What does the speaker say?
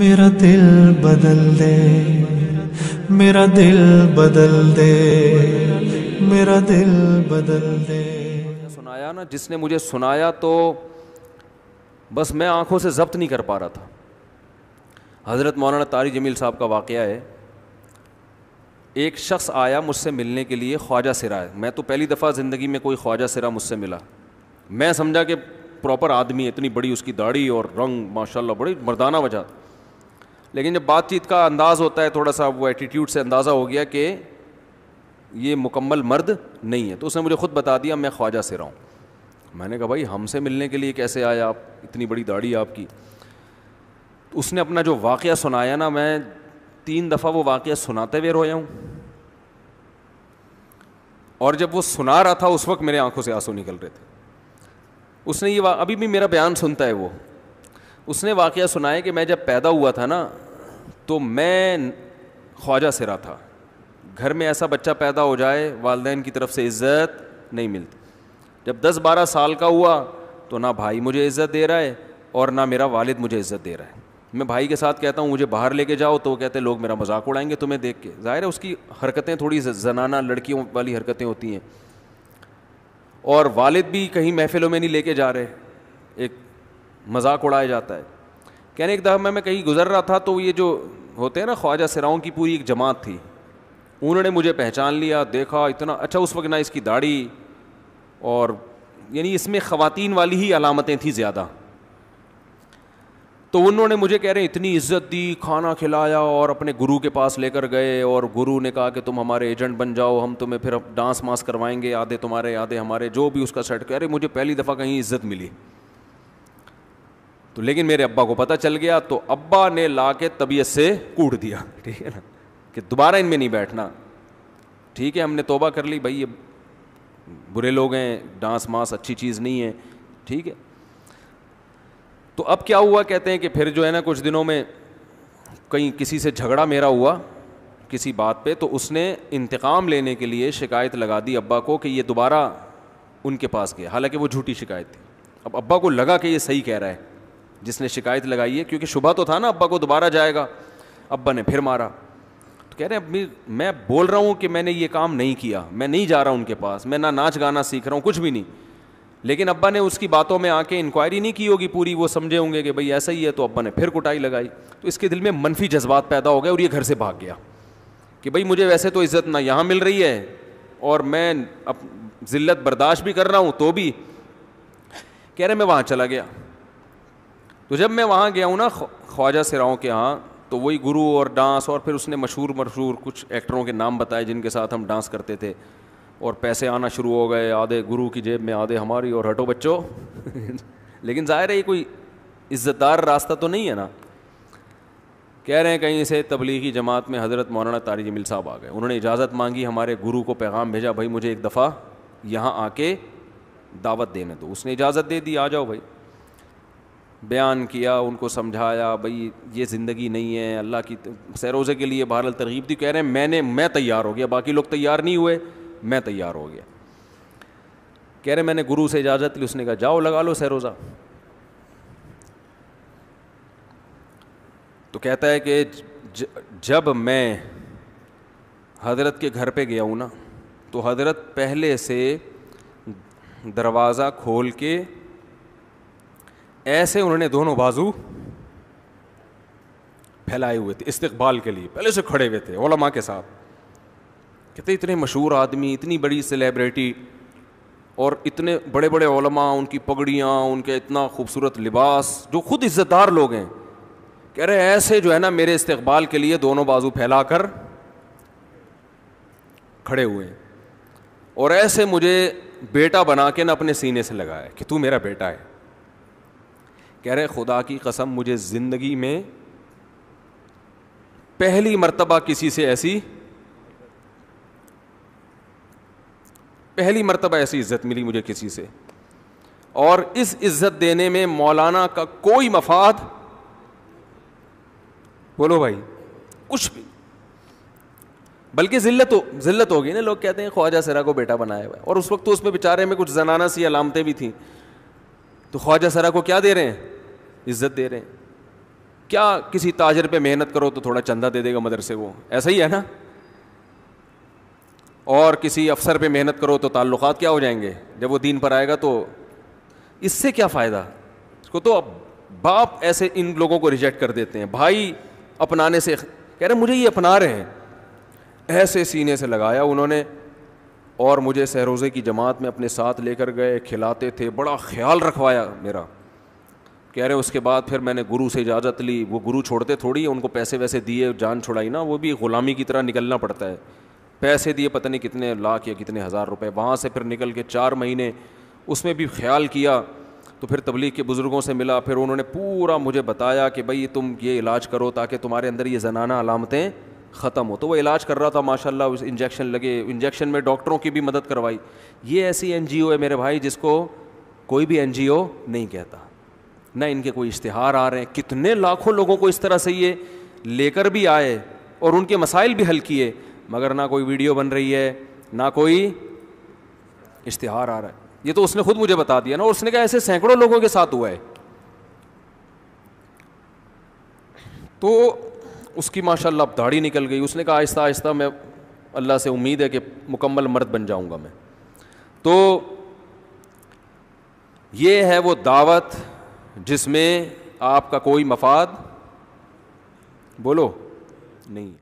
میرا دل بدل دے، میرا دل بدل دے، میرا دل بدل دے. سنایا نا، جس نے مجھے سنایا تو بس میں آنکھوں سے ضبط نہیں کر پا رہا تھا. حضرت مولانا طارق جمیل صاحب کا واقعہ ہے. ایک شخص آیا مجھ سے ملنے کے لیے، خواجہ سرا ہے. میں تو پہلی دفعہ زندگی میں کوئی خواجہ سرا مجھ سے ملا. میں سمجھا کہ پراپر آدمی ہے، اتنی بڑی اس کی داڑھی اور رنگ ماشاءاللہ بڑی مردانہ وجہ. لیکن جب بات چیت کا انداز ہوتا ہے تھوڑا سا، وہ ایٹیٹیوڈ سے اندازہ ہو گیا کہ یہ مکمل مرد نہیں ہے. تو اس نے مجھے خود بتا دیا میں خواجہ سرا ہوں. میں نے کہا بھائی ہم سے ملنے کے لیے کیسے آیا آپ، اتنی بڑی داڑھی آپ کی. اس نے اپنا جو واقعہ سنایا نا، میں 3 دفعہ وہ واقعہ سناتے ہوئے رویا ہوں. اور جب وہ سنا رہا تھا اس وقت میرے آنکھوں سے آنسو نکل رہے تھے. اس نے یہ ابھی بھی میرا بیان سنتا ہے. اس نے واقعہ سنایا کہ میں جب پیدا ہوا تھا نا تو میں خواجہ سرا تھا. گھر میں ایسا بچہ پیدا ہو جائے والدین کی طرف سے عزت نہیں ملتی. جب 10-12 سال کا ہوا تو نہ بھائی مجھے عزت دے رہا ہے اور نہ میرا والد مجھے عزت دے رہا ہے. میں بھائی کے ساتھ کہتا ہوں مجھے باہر لے کے جاؤ تو وہ کہتے ہیں لوگ میرا مذاق اڑائیں گے تمہیں دیکھ کے. ظاہر ہے اس کی حرکتیں تھوڑی زنانہ لڑکیوں والی حرکتیں ہوتی ہیں. اور والد بھی کہیں محفلوں میں نہیں لے کے جا رہے، ایک مذاق اڑایا جاتا ہے. کہنے ایک دفعہ میں کہیں گزر رہا تھا تو یہ جو ہوتے ہیں نا خواجہ سراؤں کی پوری ایک جماعت تھی. انہوں نے مجھے پہچان لیا، دیکھا اتنا اچھا. اس وقت نہ اس کی داڑھی اور یعنی اس میں خواتین والی ہی علامتیں تھیں زیادہ. تو انہوں نے مجھے کہہ رہے ہیں اتنی عزت دی، کھانا کھلایا اور اپنے گرو کے پاس لے کر گئے. اور گرو نے کہا کہ تم ہمارے ایجنٹ بن جاؤ، ہم تمہیں پھر ڈانس ماس کروائیں گے، آدھے تمہارے آدھے ہمارے، جو بھی اس کا سیٹ. کہہ رہے مجھے پہلی دفعہ کہیں عزت ملی. تو لیکن میرے ابا کو پتہ چل گیا تو ابا نے لا کے طبیعت سے کوٹ دیا، ٹھیک ہے نا، کہ دوبارہ ان میں نہیں بیٹھنا. ٹھیک ہے ہم نے توبہ کر لی بھائی، یہ برے لوگ ہیں، ڈانس ماس اچھی چیز نہیں ہے، ٹھیک ہے. تو اب کیا ہوا، کہتے ہیں کہ پھر جو ہے نا کچھ دنوں میں کہیں کسی سے جھگڑا میرا ہوا کسی بات پہ، تو اس نے انتقام لینے کے لیے شکایت لگا دی ابا کو کہ یہ دوبارہ ان کے پاس گیا. حالانکہ وہ جھوٹی شکایت تھی. اب ابا کو لگا کہ یہ صحیح کہہ رہا ہے جس نے شکایت لگائی ہے، کیونکہ شبہ تو تھا نا ابا کو دوبارہ جائے گا. ابا نے پھر مارا. تو کہہ رہے ہیں میں بول رہا ہوں کہ میں نے یہ کام نہیں کیا، میں نہیں جا رہا ان کے پاس، میں نہ ناچ گانا سیکھ رہا ہوں، کچھ بھی نہیں. لیکن ابا نے اس کی باتوں میں آ کے انکوائری نہیں کی ہوگی پوری، وہ سمجھے ہوں گے کہ بھئی ایسا ہی ہے. تو ابا نے پھر کٹائی لگائی. تو اس کے دل میں منفی جذبات پیدا ہو گئے اور یہ گھر سے بھاگ گیا کہ بھئی مجھے ویسے تو عزت نہ یہاں مل رہی ہے اور میں ذلت برداشت بھی کر رہا ہوں تو بھی. کہہ رہے میں وہاں چلا گیا. تو جب میں وہاں گیا ہوں نا خواجہ سراؤں کے ہاں، تو وہی گرو اور ڈانس، اور پھر اس نے مشہور کچھ ایکٹروں کے نام بتائے جن کے ساتھ ہم ڈانس کرتے تھے. اور پیسے آنا شروع ہو گئے، آدھے گرو کی جیب میں آدھے ہماری، اور ہٹو بچوں. لیکن ظاہر ہے یہ کوئی عزت دار راستہ تو نہیں ہے نا. کہہ رہے ہیں کہیں سے تبلیغی جماعت میں حضرت مولانا طارق جمیل صاحب آ گئے. انہوں نے اجازت مانگی، ہمارے گرو کو پیغام بھیجا بھائی مجھے ایک دفعہ یہاں آ کے دعوت دینے دو. اس نے اجازت دے دی، آ جاؤ بھائی. بیان کیا، ان کو سمجھایا بھائی یہ زندگی نہیں ہے، اللہ کی سیروزے کے لیے بہرحال ترغیب دی. کہہ رہے ہیں میں تیار ہو گیا، باقی لوگ تیار نہیں ہوئے، میں تیار ہو گیا. کہہ رہے میں نے گرو سے اجازت لی. اس نے کہا جاؤ لگا لو سیروزہ. تو کہتا ہے کہ جب میں حضرت کے گھر پہ گیا ہوں نا تو حضرت پہلے سے دروازہ کھول کے ایسے انہوں نے دونوں بازو پھیلائے ہوئے تھے استقبال کے لیے، پہلے سے کھڑے ہوئے تھے علماء کے ساتھ. کہتے اتنے مشہور آدمی، اتنی بڑی سیلیبریٹی اور اتنے بڑے بڑے علماء، ان کی پگڑیاں، ان کے اتنا خوبصورت لباس، جو خود عزت دار لوگ ہیں. کہہ رہے ایسے جو ہے نا میرے استقبال کے لیے دونوں بازو پھیلا کر کھڑے ہوئے ہیں اور ایسے مجھے بیٹا بنا کے نا اپنے سینے سے لگایا کہ تو میرا بیٹا ہے. کہہ رہے خدا کی قسم مجھے زندگی میں پہلی مرتبہ ایسی عزت ملی مجھے کسی سے. اور اس عزت دینے میں مولانا کا کوئی مفاد، بولو بھائی، کچھ بھی، بلکہ ذلت ہوگی نا. لوگ کہتے ہیں خواجہ سرا کو بیٹا بنایا ہوا ہے، اور اس وقت تو اس میں بیچارے میں کچھ زنانہ سی علامتیں بھی تھیں. تو خواجہ سرا کو کیا دے رہے ہیں؟ عزت دے رہے ہیں. کیا کسی تاجر پہ محنت کرو تو تھوڑا چندہ دے دے گا مدرسے کو, ایسا ہی ہے نا. اور کسی افسر پہ محنت کرو تو تعلقات کیا ہو جائیں گے, جب وہ دین پر آئے گا تو اس سے کیا فائدہ. اس کو تو باپ ایسے ان لوگوں کو ریجیکٹ کر دیتے ہیں, بھائی اپنانے سے کہہ رہے مجھے یہ اپنا رہے ہیں, ایسے سینے سے لگایا انہوں نے, اور مجھے سہروزے کی جماعت میں اپنے ساتھ لے کر گئے, کھلاتے تھے, بڑا خیال رکھوایا میرا. کہہ رہے اس کے بعد پھر میں نے گرو سے اجازت لی, وہ گرو چھوڑتے تھوڑی, ان کو پیسے ویسے دیے, جان چھڑائی نا, وہ بھی غلامی کی طرح نکلنا پڑتا ہے, پیسے دیے پتہ نہیں کتنے لاکھ یا کتنے ہزار روپے, وہاں سے پھر نکل کے 4 مہینے اس میں بھی خیال کیا. تو پھر تبلیغ کے بزرگوں سے ملا, پھر انہوں نے پورا مجھے بتایا کہ بھائی تم یہ علاج کرو تاکہ تمہارے اندر یہ زنانہ علامتیں ختم ہو. تو وہ علاج کر رہا تھا ماشاء اللہ, اس انجیکشن لگے, انجیکشن میں ڈاکٹروں کی بھی مدد کروائی. یہ ایسی این جی او ہے میرے بھائی جس کو کوئی بھی این جی او نہیں کہتا, نہ ان کے کوئی اشتہار آ رہے ہیں. کتنے لاکھوں لوگوں کو اس طرح سے یہ لے کر بھی آئے اور ان کے مسائل بھی حل کیے, مگر نہ کوئی ویڈیو بن رہی ہے, نہ کوئی اشتہار آ رہا ہے. یہ تو اس نے خود مجھے بتا دیا نا, اور اس نے کہا ایسے سینکڑوں لوگوں کے ساتھ ہوا ہے. تو اس کی ماشاء اللہ اب داڑھی نکل گئی. اس نے کہا آہستہ آہستہ میں اللہ سے امید ہے کہ مکمل مرد بن جاؤں گا میں. تو یہ ہے وہ دعوت جس میں آپ کا کوئی مفاد بولو نہیں.